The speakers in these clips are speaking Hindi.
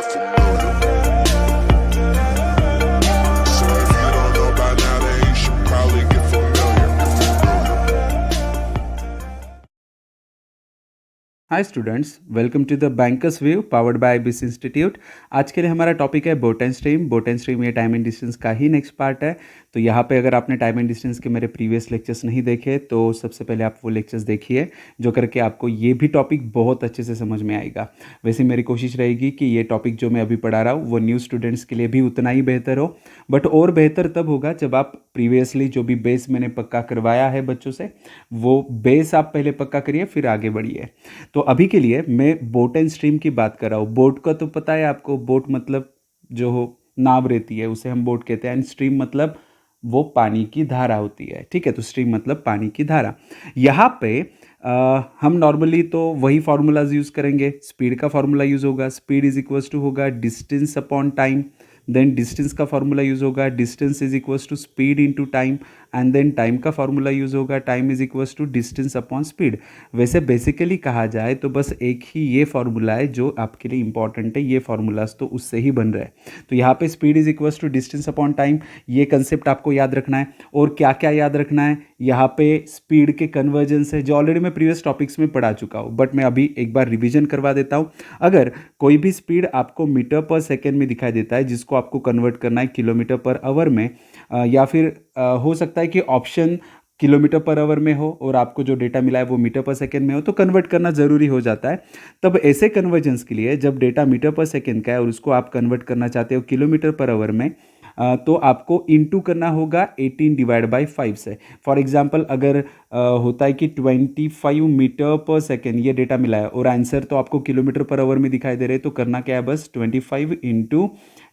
get familiar. So if you don't know by now, then you should probably get familiar. Hi students, welcome to the bankers view powered by बिस इंस्टीट्यूट। आज के लिए हमारा टॉपिक है boat and stream. Boat and stream ये टाइम एंड डिस्टेंस का ही नेक्स्ट पार्ट है। तो यहाँ पे अगर आपने टाइम एंड डिस्टेंस के मेरे प्रीवियस लेक्चर्स नहीं देखे तो सबसे पहले आप वो लेक्चर्स देखिए, जो करके आपको ये भी टॉपिक बहुत अच्छे से समझ में आएगा। वैसे मेरी कोशिश रहेगी कि ये टॉपिक जो मैं अभी पढ़ा रहा हूँ वो न्यू स्टूडेंट्स के लिए भी उतना ही बेहतर हो, बट और बेहतर तब होगा जब आप प्रीवियसली जो भी बेस मैंने पक्का करवाया है बच्चों से, वो बेस आप पहले पक्का करिए फिर आगे बढ़िए। तो अभी के लिए मैं बोट एंड स्ट्रीम की बात कर रहा हूँ। बोट का तो पता है आपको, बोट मतलब जो हो नाव रहती है उसे हम बोट कहते हैं, एंड स्ट्रीम मतलब वो पानी की धारा होती है। ठीक है, तो स्ट्रीम मतलब पानी की धारा। यहाँ पे हम नॉर्मली तो वही फार्मूलाज यूज़ करेंगे। स्पीड का फार्मूला यूज़ होगा, स्पीड इज इक्वल्स टू होगा distance upon time. Then distance का फार्मूला यूज़ होगा, distance is equals to speed into time. And then time का फार्मूला यूज़ होगा, time is equals to distance upon speed. वैसे बेसिकली कहा जाए तो बस एक ही ये फार्मूला है जो आपके लिए इंपॉर्टेंट है। ये फार्मूलाज तो उससे ही बन रहे हैं। तो यहाँ पे speed is equals to distance upon time, ये कंसेप्ट आपको याद रखना है। और क्या क्या याद रखना है, यहाँ पे स्पीड के कन्वर्जेंस है जो ऑलरेडी मैं प्रीवियस टॉपिक्स में पढ़ा चुका हूँ, बट मैं अभी एक बार रिविजन करवा देता हूँ। अगर कोई भी स्पीड आपको मीटर पर सेकेंड में दिखाई देता है, जिसको आपको कन्वर्ट करना है किलोमीटर पर आवर में, या फिर हो सकता है कि ऑप्शन किलोमीटर पर आवर में हो और आपको जो डेटा मिला है वो मीटर पर सेकेंड में हो, तो कन्वर्ट करना ज़रूरी हो जाता है। तब ऐसे कन्वर्जेंस के लिए जब डेटा मीटर पर सेकेंड का है और उसको आप कन्वर्ट करना चाहते हो किलोमीटर पर आवर में, तो आपको इनटू करना होगा 18 डिवाइड बाई 5 से। फॉर एग्जांपल अगर होता है कि 25 मीटर पर सेकेंड ये डेटा मिला है और आंसर तो आपको किलोमीटर पर आवर में दिखाई दे रहे हैं, तो करना क्या है, बस 25 इंटू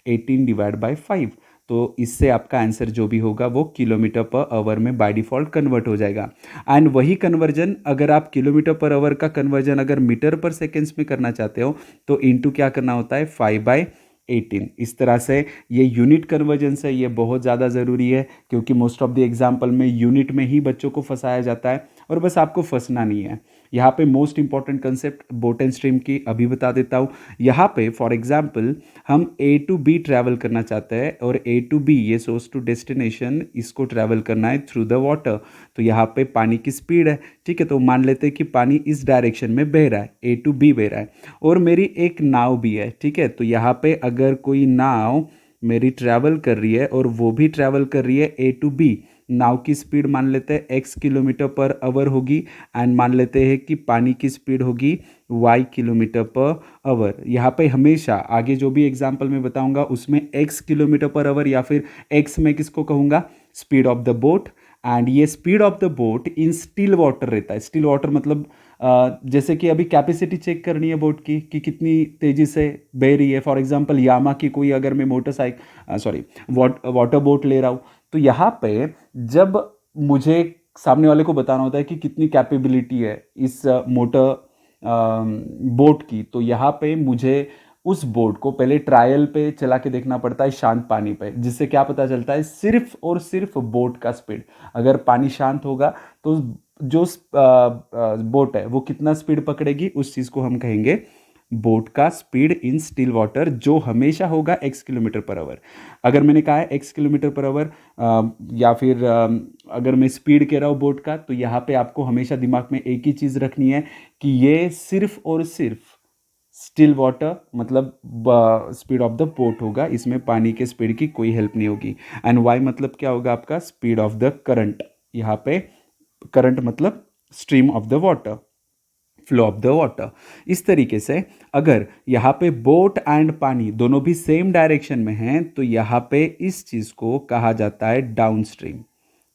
18 डिवाइड बाई 5। तो इससे आपका आंसर जो भी होगा वो किलोमीटर पर आवर में बाय डिफ़ॉल्ट कन्वर्ट हो जाएगा। एंड वही कन्वर्जन अगर आप किलोमीटर पर आवर का कन्वर्जन अगर मीटर पर सेकेंड्स में करना चाहते हो तो इनटू क्या करना होता है, 5/18। इस तरह से ये यूनिट कन्वर्जेंस है, ये बहुत ज़्यादा ज़रूरी है क्योंकि मोस्ट ऑफ द एग्जाम्पल में यूनिट में ही बच्चों को फंसाया जाता है, और बस आपको फंसना नहीं है। यहाँ पे most important concept boat and stream की अभी बता देता हूँ। यहाँ पे फॉर एग्जाम्पल हम A to B ट्रैवल करना चाहते हैं और A to B ये सोर्स टू डेस्टिनेशन, इसको ट्रैवल करना है थ्रू द वाटर। तो यहाँ पे पानी की स्पीड है, ठीक है, तो मान लेते हैं कि पानी इस डायरेक्शन में बह रहा है, A to B बह रहा है, और मेरी एक नाव भी है। ठीक है, तो यहाँ पे अगर कोई नाव मेरी ट्रैवल कर रही है और वो भी ट्रैवल कर रही है A to B, नाव की स्पीड मान लेते हैं x किलोमीटर पर आवर होगी, एंड मान लेते हैं कि पानी की स्पीड होगी y किलोमीटर पर आवर। यहाँ पे हमेशा आगे जो भी एग्जांपल मैं बताऊंगा उसमें x किलोमीटर पर आवर या फिर x मैं किसको कहूँगा, speed of the boat. And ये speed of the boat in still water रहता है। स्टिल वाटर मतलब जैसे कि अभी कैपेसिटी चेक करनी है बोट की कि कितनी तेज़ी से बह रही है। फॉर एग्जांपल यामा की कोई अगर मैं वाटर बोट ले रहा हूँ, तो यहाँ पे जब मुझे सामने वाले को बताना होता है कि कितनी कैपेबिलिटी है इस मोटर बोट की, तो यहाँ पे मुझे उस बोट को पहले ट्रायल पे चला के देखना पड़ता है शांत पानी पे, जिससे क्या पता चलता है, सिर्फ और सिर्फ बोट का स्पीड। अगर पानी शांत होगा तो जो बोट है वो कितना स्पीड पकड़ेगी, उस चीज़ को हम कहेंगे बोट का स्पीड इन स्टिल वाटर, जो हमेशा होगा x किलोमीटर पर आवर। अगर मैंने कहा है x किलोमीटर पर आवर, या फिर अगर मैं स्पीड कह रहा हूँ बोट का, तो यहाँ पे आपको हमेशा दिमाग में एक ही चीज़ रखनी है कि ये सिर्फ और सिर्फ स्टिल वाटर मतलब स्पीड ऑफ द बोट होगा, इसमें पानी के स्पीड की कोई हेल्प नहीं होगी। एंड y मतलब क्या होगा आपका, स्पीड ऑफ द करंट। यहाँ पे करंट मतलब stream of the water, flow of the water. इस तरीके से अगर यहाँ पे बोट एंड पानी दोनों भी सेम डायरेक्शन में हैं, तो यहाँ पे इस चीज़ को कहा जाता है डाउन स्ट्रीम।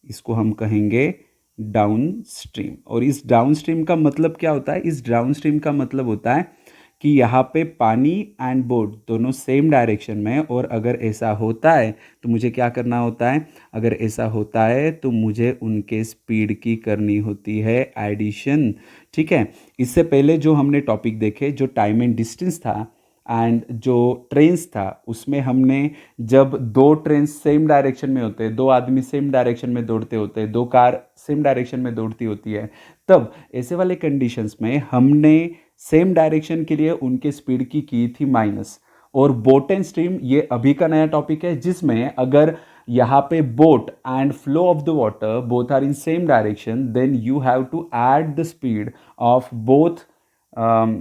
इसको हम कहेंगे डाउन स्ट्रीम। और इस डाउन स्ट्रीम का मतलब क्या होता है, इस डाउन स्ट्रीम का मतलब होता है कि यहाँ पे पानी एंड बोट दोनों सेम डायरेक्शन में, और अगर ऐसा होता है तो मुझे क्या करना होता है, अगर ऐसा होता है तो मुझे उनके स्पीड की करनी होती है एडिशन। ठीक है, इससे पहले जो हमने टॉपिक देखे, जो टाइम एंड डिस्टेंस था एंड जो ट्रेन्स था, उसमें हमने जब दो ट्रेन सेम डायरेक्शन में होते हैं, दो आदमी सेम डायरेक्शन में दौड़ते होते हैं, दो कार सेम डायरेक्शन में दौड़ती होती है, तब ऐसे वाले कंडीशंस में हमने सेम डायरेक्शन के लिए उनके स्पीड की थी माइनस, और बोट एंड स्ट्रीम ये अभी का नया टॉपिक है, जिसमें अगर यहाँ पे boat and flow of the water both are in same direction, then you have to add the speed of both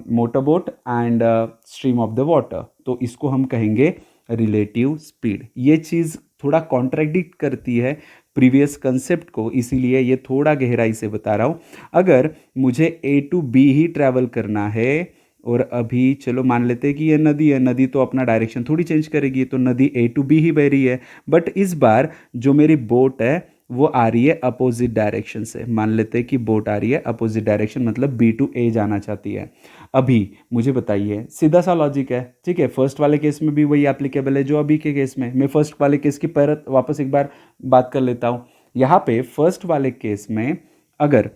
motor boat and stream of the water. तो इसको हम कहेंगे रिलेटिव स्पीड। ये चीज़ थोड़ा कॉन्ट्रडिक्ट करती है प्रीवियस कंसेप्ट को, इसीलिए ये थोड़ा गहराई से बता रहा हूँ। अगर मुझे A to B he travel करना है, और अभी चलो मान लेते हैं कि ये नदी है, नदी तो अपना डायरेक्शन थोड़ी चेंज करेगी, तो नदी A to B ही बह रही है, बट इस बार जो मेरी बोट है वो आ रही है अपोजिट डायरेक्शन से। मान लेते हैं कि बोट आ रही है अपोजिट डायरेक्शन, मतलब B to A जाना चाहती है। अभी मुझे बताइए, सीधा सा लॉजिक है, ठीक है। फर्स्ट वाले केस में भी वही एप्लीकेबल है जो अभी के केस में। मैं फर्स्ट वाले केस की पर वापस एक बार बात कर लेता हूँ। यहाँ पे फर्स्ट वाले केस में अगर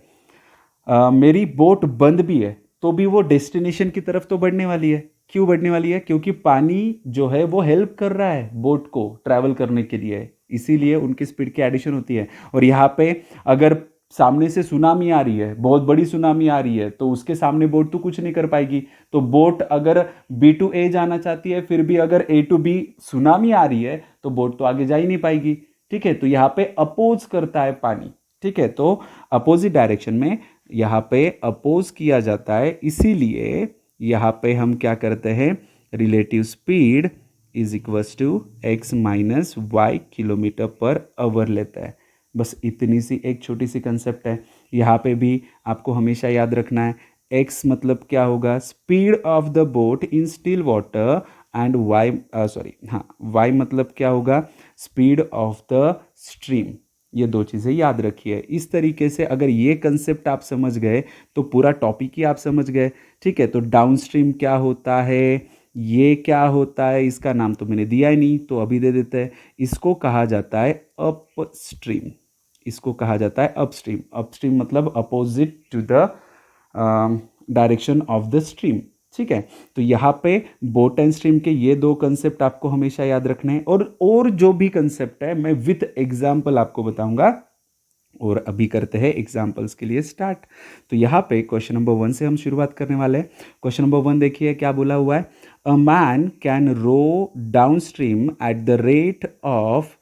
मेरी बोट बंद भी है तो भी वो डेस्टिनेशन की तरफ तो बढ़ने वाली है। क्यों बढ़ने वाली है? क्योंकि पानी जो है वो हेल्प कर रहा है बोट को ट्रैवल करने के लिए, इसीलिए उनकी स्पीड की एडिशन होती है। और यहाँ पे अगर सामने से सुनामी आ रही है, बहुत बड़ी सुनामी आ रही है, तो उसके सामने बोट तो कुछ नहीं कर पाएगी। तो बोट अगर B to A जाना चाहती है, फिर भी अगर A to B सुनामी आ रही है, तो बोट तो आगे जा ही नहीं पाएगी, ठीक है। तो यहाँ पे अपोज करता है पानी, ठीक है। तो अपोजिट डायरेक्शन में यहाँ पे अपोज किया जाता है, इसीलिए यहाँ पे हम क्या करते हैं, relative speed is equals to x minus y kilometre per hour लेता है। बस इतनी सी एक छोटी सी कंसेप्ट है। यहाँ पे भी आपको हमेशा याद रखना है, x मतलब क्या होगा, speed of the boat in still water, and y मतलब क्या होगा, स्पीड ऑफ द स्ट्रीम। ये दो चीज़ें याद रखिए। इस तरीके से अगर ये कंसेप्ट आप समझ गए तो पूरा टॉपिक ही आप समझ गए, ठीक है। तो डाउन स्ट्रीम क्या होता है, ये क्या होता है, इसका नाम तो मैंने दिया ही नहीं, तो अभी दे देते हैं। इसको कहा जाता है अप स्ट्रीम, इसको कहा जाता है अपस्ट्रीम। अपस्ट्रीम मतलब opposite to the direction of the stream, ठीक है। तो यहाँ पे बोट एंड स्ट्रीम के ये दो कंसेप्ट आपको हमेशा याद रखने हैं, और जो भी कंसेप्ट है मैं विथ एग्जाम्पल आपको बताऊंगा। और अभी करते हैं एग्जाम्पल्स के लिए स्टार्ट। तो यहाँ पे क्वेश्चन नंबर 1 से हम शुरुआत करने वाले हैं। क्वेश्चन नंबर 1 देखिए क्या बोला हुआ है, a man can row down stream at the rate of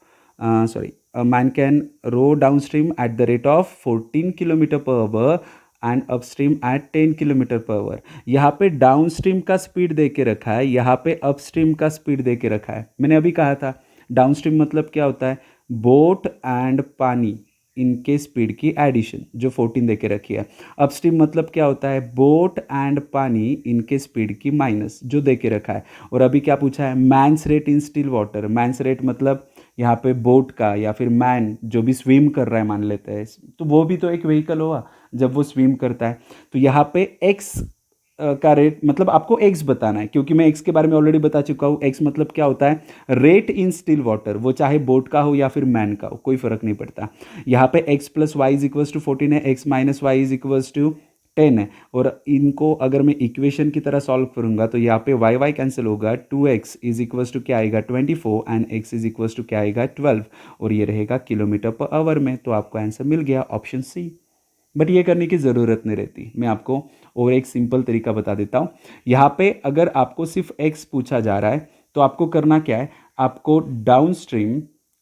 a man can row downstream at the rate of 14 kilometre per hour and upstream at 10 kilometre per hour. यहाँ पे डाउनस्ट्रीम का स्पीड दे के रखा है, यहाँ पे अपस्ट्रीम का स्पीड दे के रखा है। मैंने अभी कहा था डाउनस्ट्रीम मतलब क्या होता है, बोट एंड पानी इनके स्पीड की एडिशन जो 14 दे के रखी है। अपस्ट्रीम मतलब क्या होता है, बोट एंड पानी इनके स्पीड की माइनस जो दे के रखा है। और अभी क्या पूछा है, man's rate in still water. Man's rate मतलब यहाँ पे बोट का या फिर मैन जो भी स्विम कर रहा है मान लेते हैं, तो वो भी तो एक व्हीकल हुआ जब वो स्विम करता है। तो यहाँ पे एक्स का रेट मतलब आपको एक्स बताना है, क्योंकि मैं एक्स के बारे में ऑलरेडी बता चुका हूँ। एक्स मतलब क्या होता है, रेट इन स्टिल वाटर, वो चाहे बोट का हो या फिर मैन का हो, कोई फर्क नहीं पड़ता। यहाँ पे x plus Y is equals to 14 है, x minus Y is equals to 10 है। और इनको अगर मैं इक्वेशन की तरह सॉल्व करूंगा तो यहाँ पे वाई वाई कैंसिल होगा, 2x इज इक्वल्स टू क्या आएगा 24 and x is equals to क्या आएगा 12, और ये रहेगा किलोमीटर पर आवर में। तो आपको आंसर मिल गया ऑप्शन सी। बट ये करने की ज़रूरत नहीं रहती, मैं आपको और एक सिंपल तरीका बता देता हूँ। यहाँ पे अगर आपको सिर्फ x पूछा जा रहा है तो आपको करना क्या है, आपको down stream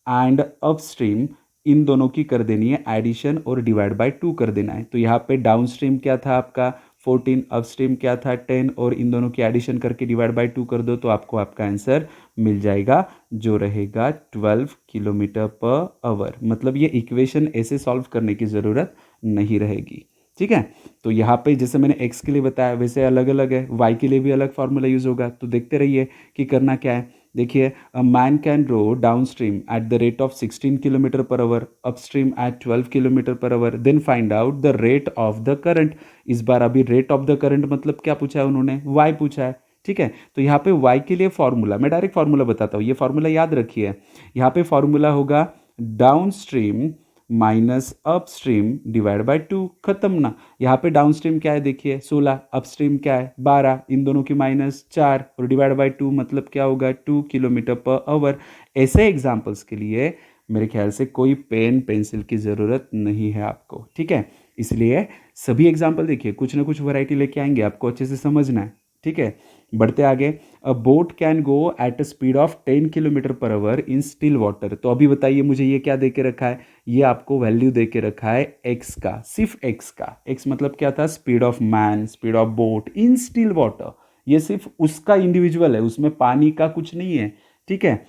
and up stream in दोनों की कर देनी है एडिशन और डिवाइड बाय 2 कर देना है। तो यहाँ पे डाउन स्ट्रीम क्या था आपका 14, अप स्ट्रीम क्या था 10, और इन दोनों की एडिशन करके डिवाइड बाय 2 कर दो तो आपको आपका आंसर मिल जाएगा जो रहेगा 12 किलोमीटर पर आवर। मतलब ये इक्वेशन ऐसे सॉल्व करने की ज़रूरत नहीं रहेगी, ठीक है। तो यहाँ पे जैसे मैंने x के लिए बताया वैसे अलग अलग है, y के लिए भी अलग फार्मूला यूज़ होगा। तो देखते रहिए कि करना क्या है। देखिए, a man can row down stream at the rate of 16 kilometre per hour, up stream at 12 kilometre per hour, then find out the rate of the current. इस बार अभी रेट ऑफ द करंट मतलब क्या पूछा है उन्होंने, y पूछा है, ठीक है। तो यहाँ पे y के लिए फॉर्मूला, मैं डायरेक्ट फॉर्मूला बताता हूँ, ये फॉर्मूला याद रखिए। यहाँ पे फॉर्मूला होगा down stream minus up stream divide by 2, खत्म ना। यहाँ पे डाउन स्ट्रीम क्या है देखिए 16, अप स्ट्रीम क्या है 12, इन दोनों की माइनस 4 और डिवाइड बाय 2 मतलब क्या होगा 2 किलोमीटर पर आवर। ऐसे एग्जाम्पल्स के लिए मेरे ख्याल से कोई पेन पेंसिल की ज़रूरत नहीं है आपको, ठीक है। इसलिए सभी एग्जाम्पल देखिए कुछ ना कुछ वैरायटी लेके आएंगे, आपको अच्छे से समझना है, ठीक है। बढ़ते आगे, अ boat can go at a speed of 10 kilometre per hour in still water. तो अभी बताइए मुझे ये क्या दे के रखा है, ये आपको वैल्यू दे के रखा है एक्स का, सिर्फ एक्स का। एक्स मतलब क्या था, speed of man, speed of boat in still water, ये सिर्फ उसका इंडिविजुअल है, उसमें पानी का कुछ नहीं है, ठीक है।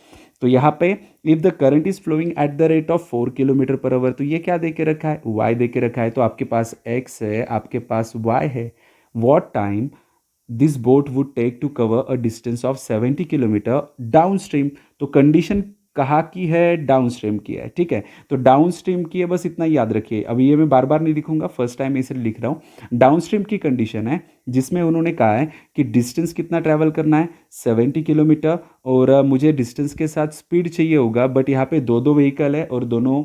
तो यहाँ पे if the current is flowing at the rate of 4 kilometre per hour, तो ये क्या दे के रखा है, वाई दे के रखा है। तो आपके पास एक्स है, आपके पास वाई है। What time this boat would take to cover a distance of 70 kilometre down stream. तो कंडीशन कहाँ की है, डाउन स्ट्रीम की है, ठीक है। तो डाउन स्ट्रीम की है, बस इतना याद रखिए। अभी ये मैं बार बार नहीं लिखूंगा, फर्स्ट टाइम इसलिए लिख रहा हूँ। डाउन स्ट्रीम की कंडीशन है जिसमें उन्होंने कहा है कि डिस्टेंस कितना ट्रैवल करना है, 70 किलोमीटर, और मुझे डिस्टेंस के साथ स्पीड चाहिए होगा। बट यहाँ पे दो दो व्हीकल है, और दोनों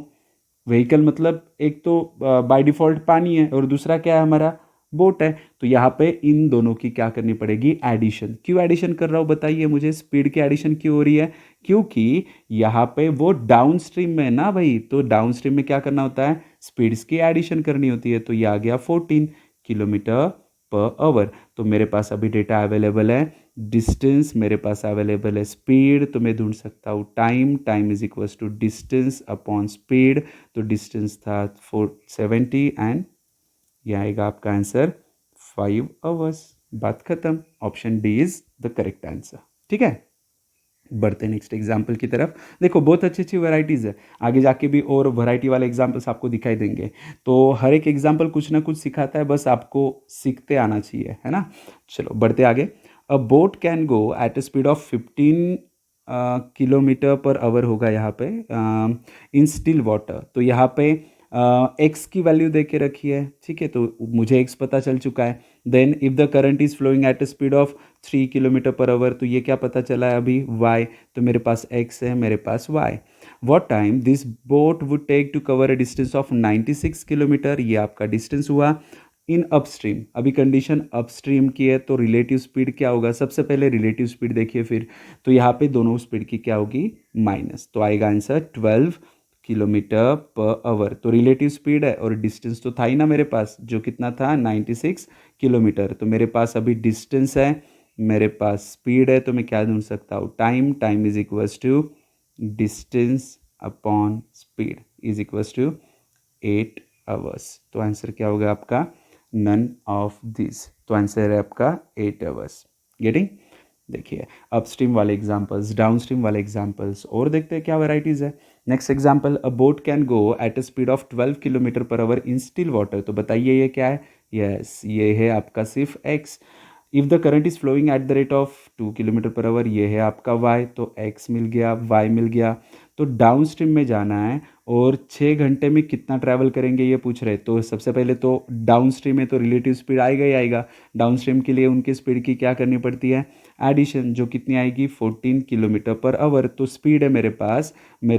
व्हीकल मतलब एक तो बाय डिफॉल्ट पानी है और दूसरा क्या है हमारा, बोट है। तो यहाँ पे इन दोनों की क्या करनी पड़ेगी, एडिशन। क्यों एडिशन कर रहा हूँ बताइए मुझे, स्पीड की एडिशन क्यों हो रही है, क्योंकि यहाँ पे वो डाउन स्ट्रीम में है ना भाई। तो डाउन स्ट्रीम में क्या करना होता है, स्पीड्स की एडिशन करनी होती है। तो ये आ गया 14 किलोमीटर पर आवर। तो मेरे पास अभी डेटा अवेलेबल है, डिस्टेंस मेरे पास अवेलेबल है, स्पीड तो मैं ढूंढ सकता हूँ time, time is equal to distance upon speed. तो डिस्टेंस था 470 एंड ये आएगा आपका आंसर 5 आवर्स। बात खत्म, option D is the correct answer, ठीक है। बढ़ते नेक्स्ट एग्जाम्पल की तरफ। देखो बहुत अच्छी अच्छी वैरायटीज़ है, आगे जाके भी और वैरायटी वाले एग्जाम्पल्स आपको दिखाई देंगे। तो हर एक एग्जाम्पल कुछ ना कुछ सिखाता है, बस आपको सीखते आना चाहिए, है ना। चलो बढ़ते आगे। अ boat can go at a speed of 15 kilometre per our होगा यहाँ पे इन स्टिल वाटर। तो यहाँ पे एक्स की वैल्यू दे के रखी है, ठीक है। तो मुझे एक्स पता चल चुका है। Then if the current is flowing at a speed of 3 kilometre per hour, तो ये क्या पता चला है अभी, वाई। तो मेरे पास एक्स है, मेरे पास y. What time this boat would take to cover a distance of 96 kilometre, ये आपका डिस्टेंस हुआ। इन अपस्ट्रीम, अभी कंडीशन अपस्ट्रीम की है, तो रिलेटिव स्पीड क्या होगा, सबसे पहले रिलेटिव स्पीड देखिए फिर। तो यहाँ पे दोनों स्पीड की क्या होगी, माइनस। तो आएगा आंसर 12 किलोमीटर पर आवर। तो रिलेटिव स्पीड है और डिस्टेंस तो था ही ना मेरे पास, जो कितना था 96 किलोमीटर। तो मेरे पास अभी डिस्टेंस है, मेरे पास स्पीड है, तो मैं क्या ढूंढ सकता हूँ, time, time is equals to distance upon speed is equals to 8 hours. तो आंसर क्या होगा आपका, नन ऑफ दिस। तो आंसर है आपका 8 आवर्स। गेटिंग। देखिए अपस्ट्रीम वाले एग्जांपल्स, डाउनस्ट्रीम वाले एग्जांपल्स, और देखते हैं क्या वैरायटीज़ है। Next example, a boat can go at a speed of 12 kilometre per hour in still water. तो बताइए ये क्या है, यस ये है आपका सिर्फ X. If the current is flowing at the rate of 2 kilometre per hour, ये है आपका वाई। तो एक्स मिल गया, वाई मिल गया। तो डाउन स्ट्रीम में जाना है और 6 घंटे में कितना ट्रैवल करेंगे ये पूछ रहे। तो सबसे पहले तो डाउन स्ट्रीम में तो रिलेटिव स्पीड आएगा ही आएगा। डाउन स्ट्रीम के लिए उनकी स्पीड की क्या करनी पड़ती है, एडिशन, जो कितनी आएगी 14 किलोमीटर पर आवर। तो स्पीड है मेरे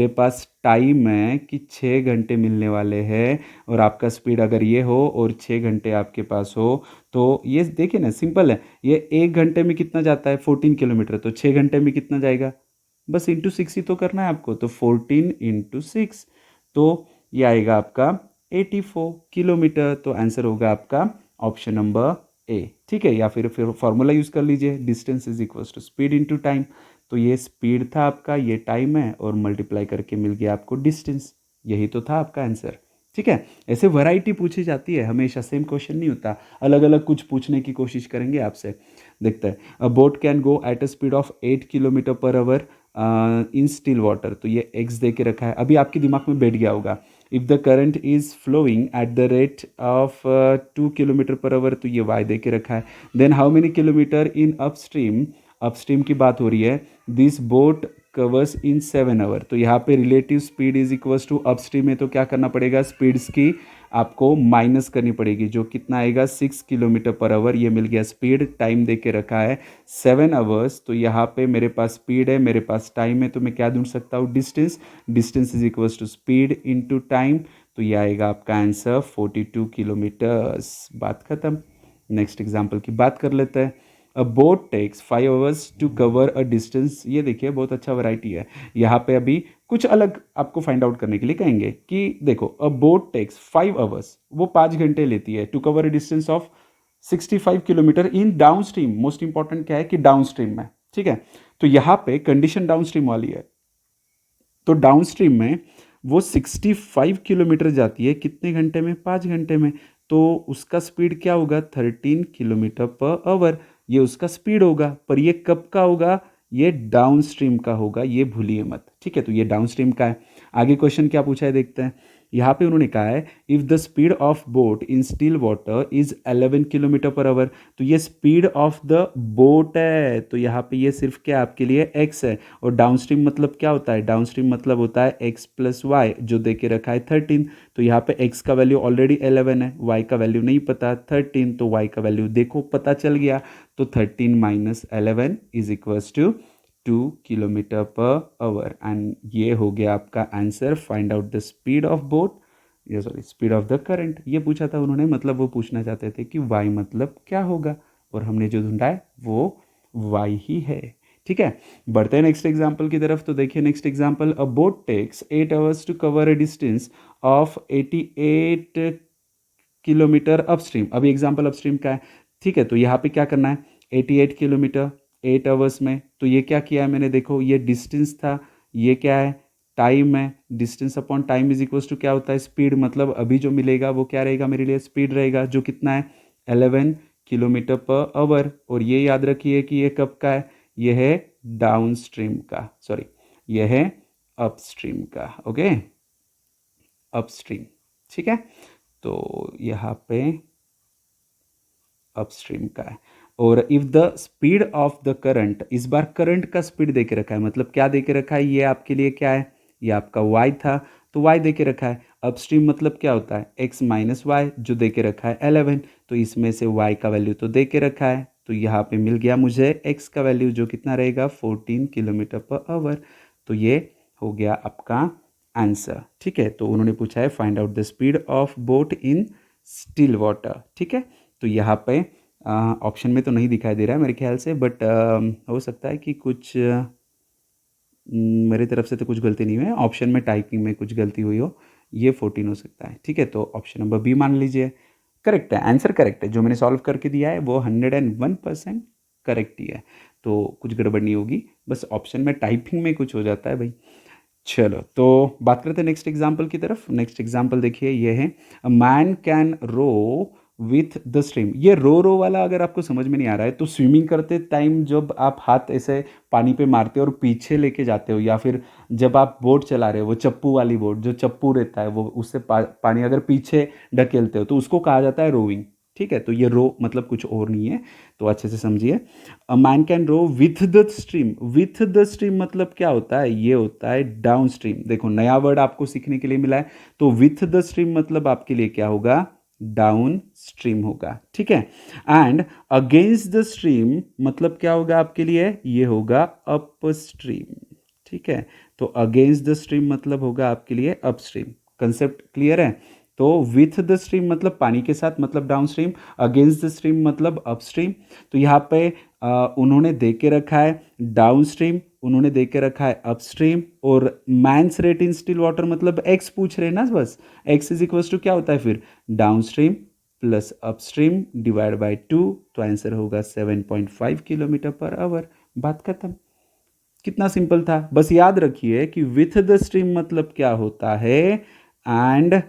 पास टाइम है कि 6 घंटे मिलने वाले हैं, और आपका स्पीड अगर ये हो और 6 घंटे आपके पास हो, तो ये देखिए ना सिंपल है। ये 1 घंटे में कितना जाता है 14 किलोमीटर, तो 6 घंटे में कितना जाएगा, बस इंटू 6 ही तो करना है आपको। तो 14 इंटू 6, तो ये आएगा आपका 84 किलोमीटर। तो आंसर होगा आपका ऑप्शन नंबर ए, ठीक है। या फिर फॉर्मूला यूज़ कर लीजिए, distance is equal to speed into time. तो ये स्पीड था आपका, ये टाइम है, और मल्टीप्लाई करके मिल गया आपको डिस्टेंस। यही तो था आपका आंसर, ठीक है। ऐसे वैरायटी पूछी जाती है, हमेशा सेम क्वेश्चन नहीं होता, अलग अलग कुछ पूछने की कोशिश करेंगे आपसे। देखते हैं, a boat can go at a speed of 8 kilometre per hour in still water. तो ये एक्स दे के रखा है, अभी आपके दिमाग में बैठ गया होगा। If the current is flowing at the rate of 2 kilometre per hour, तो ये वाई दे के रखा है। Then how many kilometre in upstream, upstream की बात हो रही है, this boat covers in 7 hour. तो यहाँ पे relative speed is equals to upstream में, तो क्या करना पड़ेगा, स्पीड्स की आपको माइनस करनी पड़ेगी, जो कितना आएगा 6 किलोमीटर पर आवर। ये मिल गया स्पीड, टाइम दे के रखा है 7 आवर्स। तो यहाँ पे मेरे पास स्पीड है, मेरे पास टाइम है, तो मैं क्या ढूंढ सकता हूँ, distance. Distance is equals to speed into time. तो ये आएगा आपका आंसर 42 किलोमीटर्स। बात खत्म। नेक्स्ट एग्जाम्पल की बात कर लेते हैं। A boat takes 5 hours to cover a distance. ये देखिए बहुत अच्छा वैरायटी है। यहाँ पे अभी कुछ अलग आपको फाइंड आउट करने के लिए कहेंगे कि देखो, अ बोट टेक्स 5 आवर्स, वो 5 घंटे लेती है, to cover a distance of 65 kilometre in down stream. Most important क्या है कि डाउन स्ट्रीम में, ठीक है। तो यहाँ पे कंडीशन डाउन स्ट्रीम वाली है, तो डाउन स्ट्रीम में वो 65 किलोमीटर जाती है कितने घंटे में, 5 घंटे में। तो उसका स्पीड क्या होगा, 13 किलोमीटर पर आवर, ये उसका स्पीड होगा। पर ये कब का होगा, ये डाउन स्ट्रीम का होगा, ये भूलिए मत, ठीक है। तो ये डाउन स्ट्रीम का है। आगे क्वेश्चन क्या पूछा है देखते हैं। यहाँ पे उन्होंने कहा है if the speed of boat in still water is 11 kilometre per hour. तो ये स्पीड ऑफ द बोट है, तो यहाँ पे ये सिर्फ क्या आपके लिए x है। और डाउन स्ट्रीम मतलब क्या होता है, डाउन स्ट्रीम मतलब होता है x प्लस वाई, जो दे के रखा है 13। तो यहाँ पे x का वैल्यू ऑलरेडी 11 है, y का वैल्यू नहीं पता 13, तो y का वैल्यू देखो पता चल गया। तो 13 minus 11 is equals to 2 kilometre per hour. And ये हो गया आपका answer. Find out the speed of boat, ये sorry speed of the current, ये पूछा था उन्होंने। मतलब वो पूछना चाहते थे कि y मतलब क्या होगा, और हमने जो ढूंढा है वो y ही है, ठीक है। बढ़ते हैं नेक्स्ट एग्जाम्पल की तरफ। तो देखिए next example, a boat takes 8 hours to cover a distance of 88 kilometre upstream. अभी एग्जाम्पल अपस्ट्रीम का है, ठीक है। तो यहाँ पे क्या करना है, 88 किलोमीटर 8 आवर्स में। तो ये क्या किया है मैंने, देखो ये डिस्टेंस था, ये क्या है, टाइम है। Distance upon time is equals to क्या होता है, स्पीड। मतलब अभी जो मिलेगा वो क्या रहेगा मेरे लिए, स्पीड रहेगा, जो कितना है 11 किलोमीटर पर आवर। और ये याद रखिए कि ये कब का है, ये है डाउन स्ट्रीम का, सॉरी ये है अपस्ट्रीम का, ओके, अपस्ट्रीम, ठीक है। तो यहाँ पे अपस्ट्रीम का है। और if the speed of the current, इस बार करंट का स्पीड दे के रखा है, मतलब क्या दे के रखा है, ये आपके लिए क्या है, ये आपका y था, तो y दे के रखा है। अपस्ट्रीम मतलब क्या होता है, x माइनस वाई, जो दे के रखा है 11। तो इसमें से y का वैल्यू तो दे के रखा है, तो यहाँ पे मिल गया मुझे x का वैल्यू, जो कितना रहेगा 14 किलोमीटर पर आवर। तो ये हो गया आपका आंसर, ठीक है। तो उन्होंने पूछा है find out the speed of boat in still water, ठीक है। तो यहाँ पे ऑप्शन में तो नहीं दिखाई दे रहा है मेरे ख्याल से, बट हो सकता है कि कुछ मेरी तरफ से तो कुछ गलती नहीं हुई है, ऑप्शन में टाइपिंग में कुछ गलती हुई हो, ये 14 हो सकता है, ठीक है। तो ऑप्शन नंबर बी मान लीजिए करेक्ट है, आंसर करेक्ट है। जो मैंने सॉल्व करके दिया है वो 101% करेक्ट ही है, तो कुछ गड़बड़ नहीं होगी, बस ऑप्शन में टाइपिंग में कुछ हो जाता है भाई। चलो तो बात करते हैं नेक्स्ट एग्जाम्पल की तरफ। नेक्स्ट एग्जाम्पल देखिए, ये है a man can row with the stream. ये रो वाला अगर आपको समझ में नहीं आ रहा है, तो स्विमिंग करते टाइम जब आप हाथ ऐसे पानी पे मारते हो और पीछे लेके जाते हो, या फिर जब आप बोट चला रहे हो, वो चप्पू वाली बोट, जो चप्पू रहता है वो, उससे पानी अगर पीछे ढकेलते हो तो उसको कहा जाता है रोविंग, ठीक है। तो ये रो मतलब कुछ और नहीं है, तो अच्छे से समझिए। A man can row with the stream. With the stream मतलब क्या होता है, ये होता है डाउन स्ट्रीम। देखो नया वर्ड आपको सीखने के लिए मिला है, तो विथ द स्ट्रीम मतलब आपके लिए क्या होगा, डाउन स्ट्रीम होगा, ठीक है। एंड अगेंस्ट द स्ट्रीम मतलब क्या होगा आपके लिए, ये होगा अप स्ट्रीम, ठीक है। तो अगेंस्ट द स्ट्रीम मतलब होगा आपके लिए अप स्ट्रीम। कंसेप्ट क्लियर है। तो विथ द स्ट्रीम मतलब पानी के साथ, मतलब down stream. Against the stream मतलब अप स्ट्रीम। तो यहाँ पे उन्होंने दे के रखा है डाउन स्ट्रीम, उन्होंने दे के रखा है अपस्ट्रीम, और man's rate in still water मतलब x पूछ रहे हैं ना, बस x इज इक्वल्स टू क्या होता है फिर, down stream plus upstream divide by 2। तो आंसर होगा 7.5 किलोमीटर पर आवर। बात खत्म। कितना सिंपल था। बस याद रखिए कि विथ द स्ट्रीम मतलब क्या होता है, एंड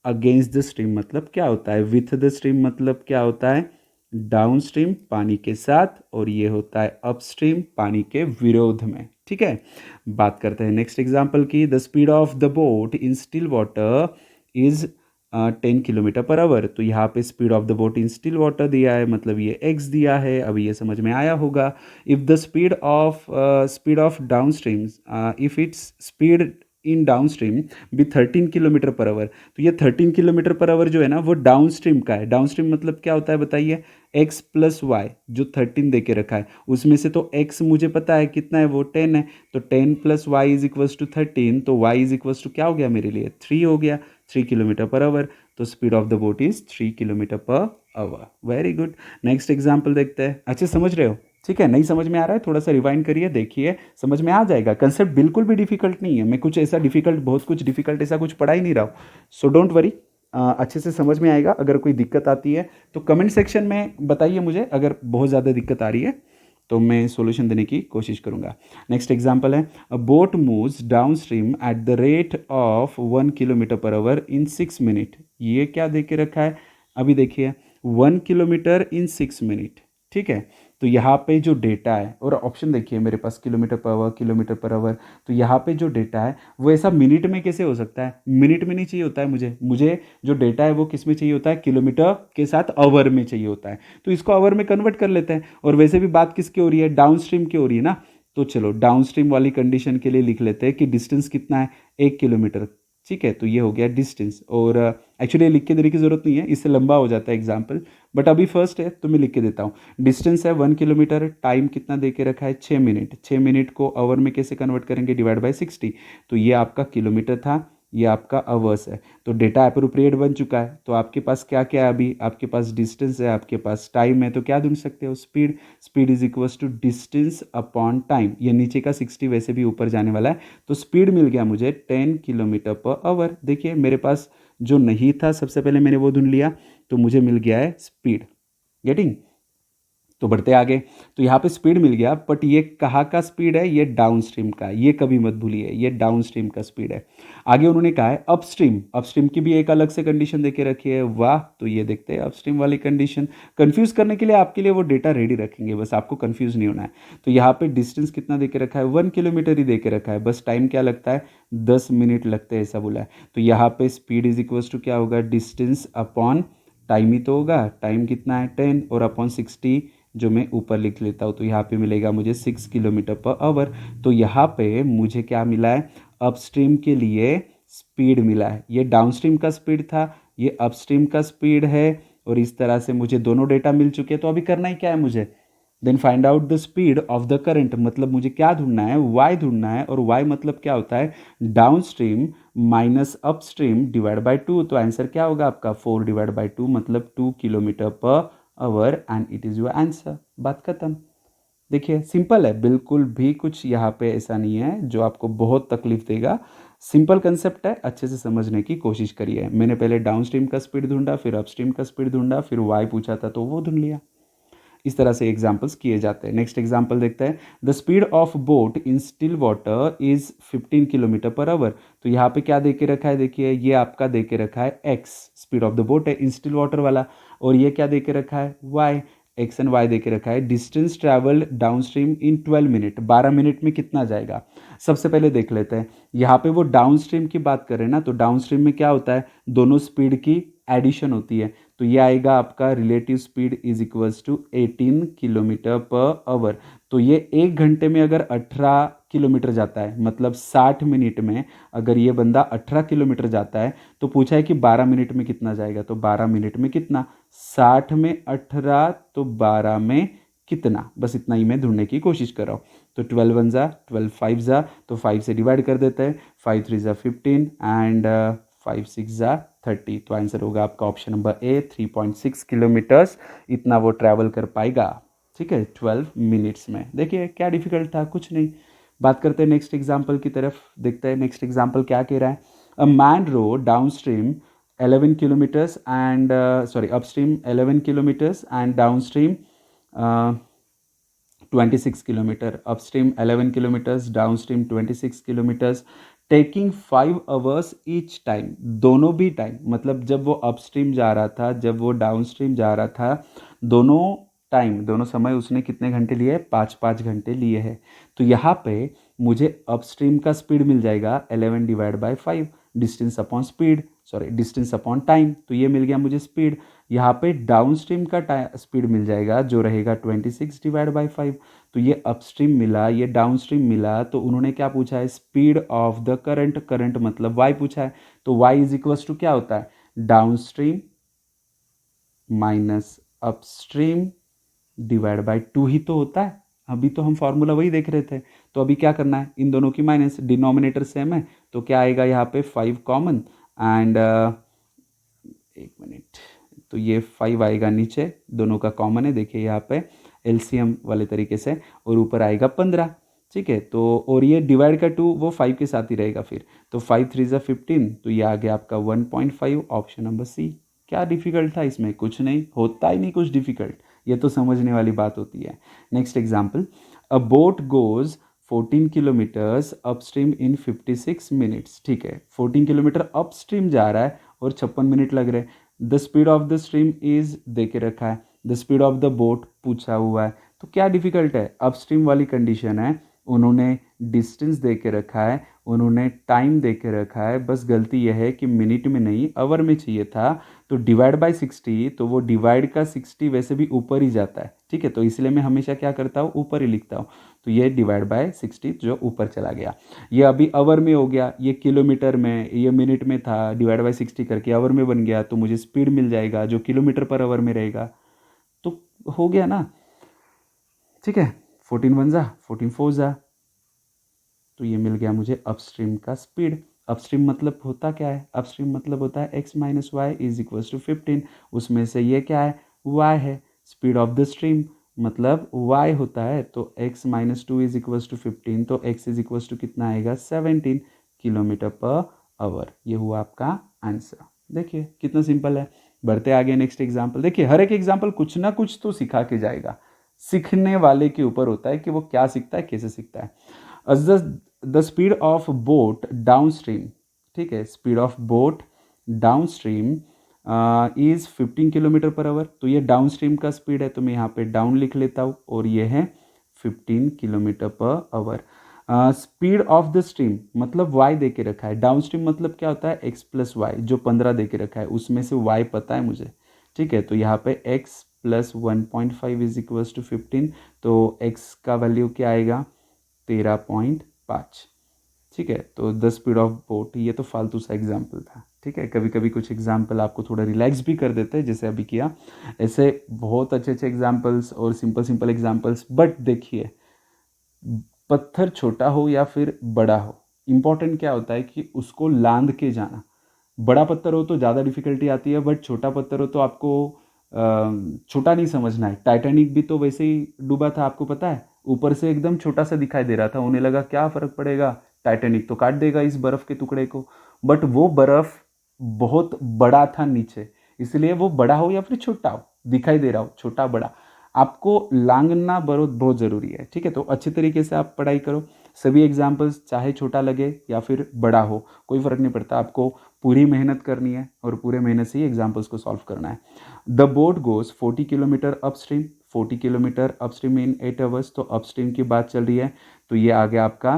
अगेंस्ट द स्ट्रीम मतलब क्या होता है। विथ द स्ट्रीम मतलब क्या होता है, डाउन स्ट्रीम पानी के साथ, और ये होता है अपस्ट्रीम पानी के विरोध में, ठीक है। बात करते हैं नेक्स्ट एग्जांपल की। The speed of the boat in still water is 10 kilometre per hour. तो यहाँ पे speed of the boat in still water दिया है, मतलब ये x दिया है, अभी ये समझ में आया होगा। If the speed of down stream, if its speed in down stream भी 13 किलोमीटर पर आवर। तो ये 13 किलोमीटर पर आवर जो है ना, वो डाउन स्ट्रीम का है। डाउन स्ट्रीम मतलब क्या होता है बताइए, x प्लस वाई, जो 13 दे के रखा है उसमें से तो x मुझे पता है कितना है, वो 10 है। तो 10 plus Y is equals to 13, तो y इज इक्वल्स टू क्या हो गया मेरे लिए, 3 हो गया, 3 किलोमीटर पर आवर। तो speed of the boat is 3 kilometre per hour. Very good. Next example देखते हैं। अच्छे समझ रहे हो, ठीक है। नहीं समझ में आ रहा है, थोड़ा सा रिवाइंड करिए, देखिए समझ में आ जाएगा। कंसेप्ट बिल्कुल भी डिफिकल्ट नहीं है, मैं कुछ ऐसा डिफिकल्ट, बहुत कुछ डिफिकल्ट ऐसा कुछ पढ़ा ही नहीं रहा हूँ, सो डोंट वरी, अच्छे से समझ में आएगा। अगर कोई दिक्कत आती है तो कमेंट सेक्शन में बताइए मुझे, अगर बहुत ज़्यादा दिक्कत आ रही है तो मैं सॉल्यूशन देने की कोशिश करूँगा। नेक्स्ट एग्जांपल है, अ boat moves down stream at the rate of 1 kilometre per hour in 6 minute. ये क्या दे के रखा है, अभी देखिए 1 किलोमीटर इन 6 मिनट, ठीक है। तो यहाँ पे जो डेटा है, और ऑप्शन देखिए मेरे पास किलोमीटर पर आवर, तो यहाँ पे जो डेटा है वो ऐसा मिनट में कैसे हो सकता है, मिनट में नहीं चाहिए होता है मुझे जो डेटा है वो किस में चाहिए होता है, किलोमीटर के साथ आवर में चाहिए होता है। तो इसको आवर में कन्वर्ट कर लेते हैं। और वैसे भी बात किसकी हो रही है, डाउन स्ट्रीम की हो रही है ना। तो चलो डाउन स्ट्रीम वाली कंडीशन के लिए लिख लेते हैं कि डिस्टेंस कितना है, 1 किलोमीटर, ठीक है। तो ये हो गया डिस्टेंस। और एक्चुअली लिख के देने की जरूरत नहीं है, इससे लंबा हो जाता है एग्जाम्पल, बट अभी फर्स्ट है तो मैं लिख के देता हूँ। डिस्टेंस है 1 किलोमीटर, टाइम कितना दे के रखा है, 6 मिनट। 6 मिनट को आवर में कैसे कन्वर्ट करेंगे, डिवाइड बाय 60। तो ये आपका किलोमीटर था, ये आपका आवर्स है। तो डेटा अप्रोप्रिएट बन चुका है। तो आपके पास क्या क्या है, अभी आपके पास डिस्टेंस है, आपके पास टाइम है, तो क्या ढूंढ सकते हो, speed. Speed is equals to distance upon time. ये नीचे का 60 वैसे भी ऊपर जाने वाला है, तो स्पीड मिल गया मुझे 10 किलोमीटर पर आवर। देखिए मेरे पास जो नहीं था सबसे पहले मैंने वो ढूंढ लिया, तो मुझे मिल गया है स्पीड। गेटिंग। तो बढ़ते आगे, तो यहाँ पे स्पीड मिल गया, बट ये कहाँ का स्पीड है, ये डाउन स्ट्रीम का, ये कभी मत भूलिए, ये डाउन स्ट्रीम का स्पीड है। आगे उन्होंने कहा है अपस्ट्रीम। अपस्ट्रीम की भी एक अलग से कंडीशन देके रखी है, वाह। तो ये देखते हैं अपस्ट्रीम वाली कंडीशन। कंफ्यूज करने के लिए आपके लिए वो डेटा रेडी रखेंगे, बस आपको कंफ्यूज नहीं होना है। तो यहाँ पे डिस्टेंस कितना देके रखा है, 1 किलोमीटर ही देके रखा है, बस टाइम क्या लगता है, 10 मिनट लगते हैं, ऐसा बोला है। तो यहाँ पे स्पीड इज इक्वल्स टू क्या होगा, डिस्टेंस अपॉन टाइम ही तो होगा। टाइम कितना है 10, और अपॉन 60 जो मैं ऊपर लिख लेता हूँ, तो यहाँ पे मिलेगा मुझे 6 किलोमीटर पर आवर। तो यहाँ पे मुझे क्या मिला है, अपस्ट्रीम के लिए स्पीड मिला है। ये डाउनस्ट्रीम का स्पीड था, ये अपस्ट्रीम का स्पीड है, और इस तरह से मुझे दोनों डेटा मिल चुके हैं। तो अभी करना ही क्या है मुझे, then find out the speed of the current. मतलब मुझे क्या ढूंढना है, वाई ढूंढना है, और वाई मतलब क्या होता है, down stream minus upstream divide by 2। तो आंसर क्या होगा आपका, 4 डिवाइड बाय 2 मतलब 2 kilometre per hour, and it is your answer. बात खत्म। देखिए सिंपल है, बिल्कुल भी कुछ यहाँ पे ऐसा नहीं है जो आपको बहुत तकलीफ देगा। सिंपल कंसेप्ट है, अच्छे से समझने की कोशिश करिए। मैंने पहले डाउन स्ट्रीम का स्पीड ढूंढा, फिर अपस्ट्रीम का स्पीड ढूंढा, फिर वाई पूछा था तो वो ढूंढ लिया। इस तरह से एग्जाम्पल्स किए जाते हैं। नेक्स्ट एग्जाम्पल देखते हैं, the speed of boat in still water is 15 kilometre per hour. तो यहाँ पे क्या दे के रखा है, देखिए ये आपका दे के रखा है x, speed of the boat है इन स्टिल वाटर वाला, और ये क्या दे के रखा है, वाई, एक्स एंड वाई दे के रखा है। Distance travel down stream in 12 minute, 12 minute में कितना जाएगा। सबसे पहले देख लेते हैं, यहाँ पे वो डाउन स्ट्रीम की बात करें ना, तो डाउन स्ट्रीम में क्या होता है, दोनों स्पीड की एडिशन होती है। तो ये आएगा आपका relative speed is equals to 18 kilometre per hour. तो ये 1 घंटे में अगर 18 किलोमीटर जाता है, मतलब 60 मिनट में अगर ये बंदा 18 किलोमीटर जाता है, तो पूछा है कि 12 मिनट में कितना जाएगा। तो 12 मिनट में कितना, 60 में 18, तो 12 में कितना, बस इतना ही मैं ढूंढने की कोशिश कर रहा हूँ। तो 12 1 जा, 12 5 जा, तो 5 से डिवाइड कर देते हैं, 5 3 जा 15, एंड 5 6 जा 30। तो आंसर होगा आपका ऑप्शन नंबर ए, 3.6 किलोमीटर्स इतना वो ट्रैवल कर पाएगा, ठीक है, 12 मिनट्स में। देखिए क्या डिफिकल्ट था, कुछ नहीं। बात करते हैं नेक्स्ट एग्जाम्पल की तरफ, देखते हैं नेक्स्ट एग्जाम्पल क्या कह रहा है। A man row down stream 11 kilometres and upstream 11 kilometres and down stream 26 kilometre. Upstream 11 kilometres, down stream 26 kilometres, taking 5 hours each time. दोनों भी टाइम, मतलब जब वो अपस्ट्रीम जा रहा था, जब वो डाउन स्ट्रीम जा रहा था, दोनों टाइम, दोनों समय उसने कितने घंटे लिए, 5 घंटे लिए हैं। तो यहाँ पे मुझे अपस्ट्रीम का स्पीड मिल जाएगा 11 divide by 5, distance upon speed, distance upon time, तो ये मिल गया मुझे स्पीड। यहाँ पे डाउन स्ट्रीम का स्पीड मिल जाएगा जो रहेगा 26 डिवाइड बाय 5। तो ये अपस्ट्रीम मिला, ये डाउन स्ट्रीम मिला, तो उन्होंने क्या पूछा है, speed of the current. Current मतलब वाई पूछा है, तो वाई इज इक्वल्स टू क्या होता है, down stream minus upstream divide by 2 ही तो होता है। अभी तो हम फॉर्मूला वही देख रहे थे। तो अभी क्या करना है, इन दोनों की माइनस, डिनोमिनेटर सेम है, तो क्या आएगा यहाँ पे 5 कॉमन, एंड 1 मिनट, तो ये 5 आएगा नीचे, दोनों का कॉमन है, देखिए यहाँ पे एलसीएम वाले तरीके से, और ऊपर आएगा 15। ठीक है। तो और ये डिवाइड का 2 वो 5 के साथ ही रहेगा फिर, तो 5 3 ज़ा 15, तो ये आ गया आपका 1.5, ऑप्शन नंबर सी। क्या डिफिकल्ट था इसमें? कुछ नहीं, होता ही नहीं कुछ डिफिकल्ट, ये तो समझने वाली बात होती है। Next example, a boat goes 14 kilometres upstream in 56 minutes. ठीक है, 14 किलोमीटर अपस्ट्रीम जा रहा है और 56 मिनट लग रहे हैं। The speed of the stream is they के रखा है, the speed of the boat पूछा हुआ है। तो क्या डिफिकल्ट है? अपस्ट्रीम वाली कंडीशन है, उन्होंने डिस्टेंस दे के रखा है, उन्होंने टाइम दे के रखा है, बस गलती यह है कि मिनट में नहीं आवर में चाहिए था। तो डिवाइड बाय 60, तो वो डिवाइड का 60 वैसे भी ऊपर ही जाता है, ठीक है, तो इसलिए मैं हमेशा क्या करता हूँ, ऊपर ही लिखता हूँ। तो ये डिवाइड बाय 60 जो ऊपर चला गया, ये अभी आवर में हो गया, ये किलोमीटर में, ये मिनट में था, डिवाइड बाय 60 करके आवर में बन गया, तो मुझे स्पीड मिल जाएगा जो किलोमीटर पर आवर में रहेगा। तो हो गया ना, ठीक है। 14 1 जा 14 4 जा, तो ये मिल गया मुझे अपस्ट्रीम का स्पीड। अपस्ट्रीम मतलब होता क्या है? अपस्ट्रीम मतलब होता है x minus Y is equals to 15, उसमें से ये क्या है? y है। स्पीड ऑफ द स्ट्रीम मतलब y होता है, तो x minus 2 is equals to 15, तो x इज इक्वल्स टू कितना आएगा? 17 किलोमीटर पर आवर। ये हुआ आपका आंसर। देखिए कितना सिंपल है। बढ़ते आगे नेक्स्ट एग्जाम्पल। देखिए हर एक एग्जाम्पल कुछ ना कुछ तो सिखा के जाएगा, सीखने वाले के ऊपर होता है कि वो क्या सीखता है, कैसे सीखता है। The speed of boat down stream, ठीक है, speed of boat down stream is 15 kilometre per hour. तो ये डाउन स्ट्रीम का स्पीड है, तो मैं यहाँ पे डाउन लिख लेता हूँ, और ये है 15 kilometre per our. Speed of the stream मतलब y दे के रखा है, डाउन स्ट्रीम मतलब क्या होता है? x प्लस वाई, जो 15 दे के रखा है उसमें से y पता है मुझे, ठीक है। तो यहाँ पे x plus 1.5 is equals to 15, तो x का वैल्यू क्या आएगा? 13.5, ठीक है। तो द स्पीड ऑफ बोट, ये तो फालतू सा एग्जाम्पल था, ठीक है। कभी कभी कुछ एग्जाम्पल आपको थोड़ा रिलैक्स भी कर देते हैं, जैसे अभी किया। ऐसे बहुत अच्छे अच्छे एग्जाम्पल्स और सिंपल सिंपल एग्जाम्पल्स, बट देखिए पत्थर छोटा हो या फिर बड़ा हो, इम्पॉर्टेंट क्या होता है कि उसको लांद के जाना। बड़ा पत्थर हो तो ज़्यादा डिफिकल्टी आती है, बट छोटा पत्थर हो तो आपको छोटा नहीं समझना है। टाइटैनिक भी तो वैसे ही डूबा था, आपको पता है, ऊपर से एकदम छोटा सा दिखाई दे रहा था, उन्हें लगा क्या फ़र्क पड़ेगा, टाइटैनिक तो काट देगा इस बर्फ़ के टुकड़े को, बट वो बर्फ़ बहुत बड़ा था नीचे, इसलिए वो बड़ा हो या फिर छोटा हो, दिखाई दे रहा हो छोटा बड़ा, आपको लांघना बहुत बहुत ज़रूरी है, ठीक है। तो अच्छे तरीके से आप पढ़ाई करो। सभी एग्जाम्पल्स चाहे छोटा लगे या फिर बड़ा हो, कोई फ़र्क नहीं पड़ता, आपको पूरी मेहनत करनी है और पूरे मेहनत से ही एग्जाम्पल्स को सॉल्व करना है। The boat goes 40 kilometre upstream, 40 kilometre upstream in 8 hours, तो अपस्ट्रीम की बात चल रही है, तो ये आ गया आपका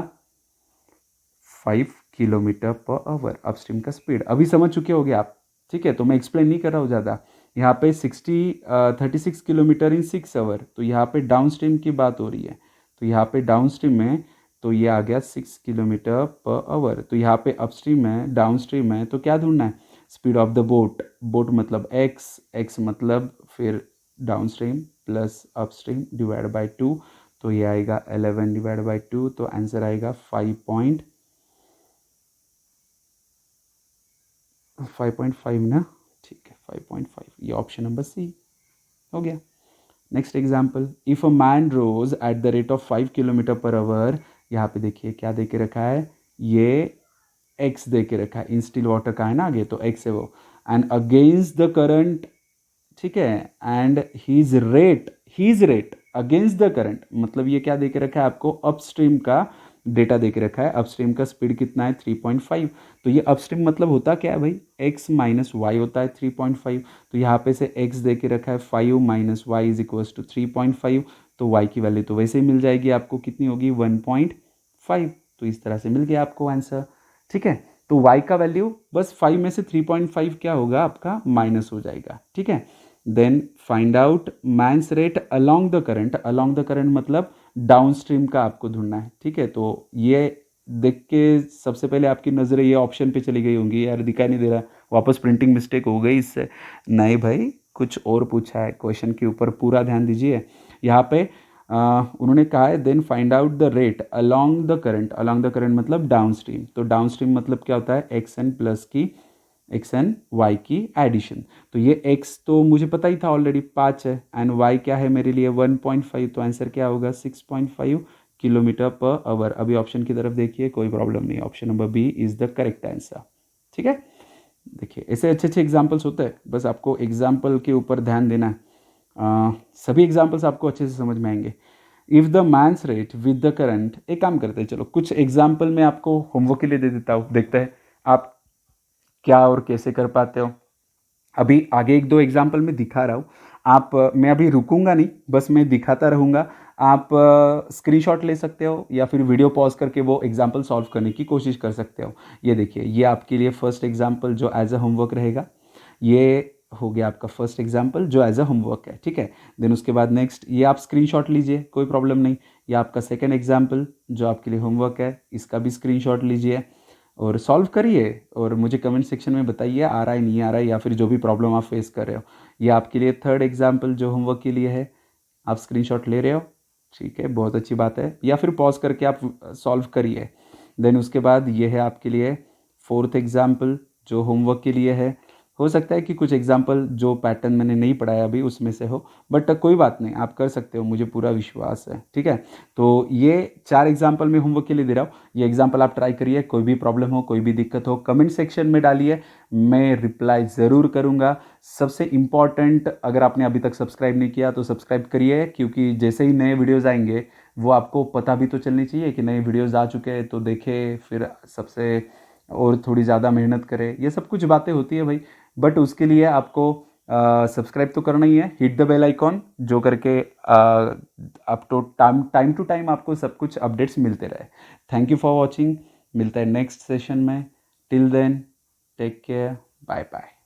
5 किलोमीटर पर आवर अपस्ट्रीम का स्पीड। अभी समझ चुके होगे आप, ठीक है, तो मैं एक्सप्लेन नहीं कर रहा हूँ ज़्यादा। यहाँ पे 36 किलोमीटर इन 6 आवर, तो यहाँ पे डाउन स्ट्रीम की बात हो रही है, तो यहाँ पे डाउन स्ट्रीम में, तो ये आ गया 6 किलोमीटर पर आवर। तो यहाँ पे अपस्ट्रीम है, डाउन स्ट्रीम है, तो क्या ढूंढना है? Speed of the boat, boat मतलब x मतलब फिर down stream plus upstream divide by 2, तो ये आएगा 11 डिवाइड बाई 2, तो आंसर आएगा 5.5 ना, ठीक है 5.5, ये ऑप्शन नंबर सी हो गया। Next example, if a man rows at the rate of 5 kilometre per hour, यहाँ पे देखिए क्या दे के रखा है, ये x दे के रखा है, इन स्टिल वाटर का है ना आगे, तो x है वो, एंड अगेंस्ट द करंट, ठीक है, and his rate against the current, मतलब ये क्या दे के रखा है आपको? अपस्ट्रीम का डेटा दे के रखा है। अपस्ट्रीम का स्पीड कितना है? 3.5, तो ये अपस्ट्रीम मतलब होता क्या है भाई? x माइनस वाई होता है 3.5, तो यहाँ पे से x दे के रखा है 5 minus Y is equals to 3.5, तो y की वैल्यू तो वैसे ही मिल जाएगी आपको, कितनी होगी? 1.5, तो इस तरह से मिल गया आपको आंसर, ठीक है। तो y का वैल्यू बस 5 में से 3.5 क्या होगा आपका? माइनस हो जाएगा, ठीक है। Then find out man's rate along the current, along the current मतलब डाउन स्ट्रीम का आपको ढूंढना है, ठीक है। तो ये देख के सबसे पहले आपकी नज़रें ये ऑप्शन पे चली गई होंगी, यार दिखाई नहीं दे रहा, वापस प्रिंटिंग मिस्टेक हो गई इससे। नहीं भाई, कुछ और पूछा है, क्वेश्चन के ऊपर पूरा ध्यान दीजिए। यहाँ पे उन्होंने कहा है then find out the rate along the current, along the current मतलब डाउन स्ट्रीम, तो डाउन स्ट्रीम मतलब क्या होता है? एक्स एन प्लस की एक्स एन वाई की एडिशन, तो ये x तो मुझे पता ही था ऑलरेडी 5 है, एंड y क्या है मेरे लिए? 1.5, तो आंसर क्या होगा? 6.5 किलोमीटर पर आवर। अभी ऑप्शन की तरफ देखिए, कोई प्रॉब्लम नहीं, option number B is the correct answer. ठीक है, देखिए ऐसे अच्छे अच्छे एग्जाम्पल्स होते हैं, बस आपको एग्जाम्पल के ऊपर ध्यान देना है। सभी एग्जाम्पल्स आपको अच्छे से समझ में आएंगे। If the man's rate with the current, एक काम करते हैं, चलो कुछ एग्जाम्पल मैं आपको होमवर्क के लिए दे देता हूँ, देखते हैं आप क्या और कैसे कर पाते हो। अभी आगे एक दो एग्जाम्पल मैं दिखा रहा हूँ, आप मैं अभी रुकूंगा नहीं, बस मैं दिखाता रहूँगा। आप स्क्रीनशॉट ले सकते हो या फिर वीडियो पॉज करके वो एग्जाम्पल सॉल्व करने की कोशिश कर सकते हो। ये देखिए, ये आपके लिए फर्स्ट एग्जाम्पल जो एज अ होमवर्क रहेगा, ये हो गया आपका फर्स्ट एग्जाम्पल जो एज अ होमवर्क है। ठीक है, देन उसके बाद नेक्स्ट ये आप स्क्रीनशॉट लीजिए, कोई प्रॉब्लम नहीं। ये आपका सेकेंड एग्जाम्पल जो आपके लिए होमवर्क है, इसका भी स्क्रीनशॉट लीजिए और सॉल्व करिए और मुझे कमेंट सेक्शन में बताइए आ रहा है नहीं आ रहा है, या फिर जो भी प्रॉब्लम आप फेस कर रहे हो। ये आपके लिए थर्ड एग्जाम्पल जो होमवर्क के लिए है, आप स्क्रीनशॉट ले रहे हो, ठीक है, बहुत अच्छी बात है, या फिर पॉज करके आप सॉल्व करिए। देन उसके बाद ये है आपके लिए फोर्थ एग्जाम्पल जो होमवर्क के लिए है। हो सकता है कि कुछ एग्जाम्पल जो पैटर्न मैंने नहीं पढ़ाया अभी उसमें से हो, बट कोई बात नहीं, आप कर सकते हो, मुझे पूरा विश्वास है। ठीक है, तो ये 4 एग्जाम्पल मैं होमवर्क के लिए दे रहा हूँ, ये एग्जाम्पल आप ट्राई करिए। कोई भी प्रॉब्लम हो, कोई भी दिक्कत हो, कमेंट सेक्शन में डालिए, मैं रिप्लाई ज़रूर करूँगा। सबसे इम्पॉर्टेंट, अगर आपने अभी तक सब्सक्राइब नहीं किया तो सब्सक्राइब करिए, क्योंकि जैसे ही नए वीडियोज़ आएंगे वो आपको पता भी तो चलनी चाहिए कि नए वीडियोज़ आ चुके हैं, तो देखें, फिर सबसे और थोड़ी ज़्यादा मेहनत करें, ये सब कुछ बातें होती है भाई। बट उसके लिए आपको सब्सक्राइब तो करना ही है, हिट द बेल आइकॉन, जो करके आप तो टाइम टू टाइम आपको सब कुछ अपडेट्स मिलते रहे। थैंक यू फॉर वॉचिंग, मिलता है नेक्स्ट सेशन में। Till then take care, bye bye.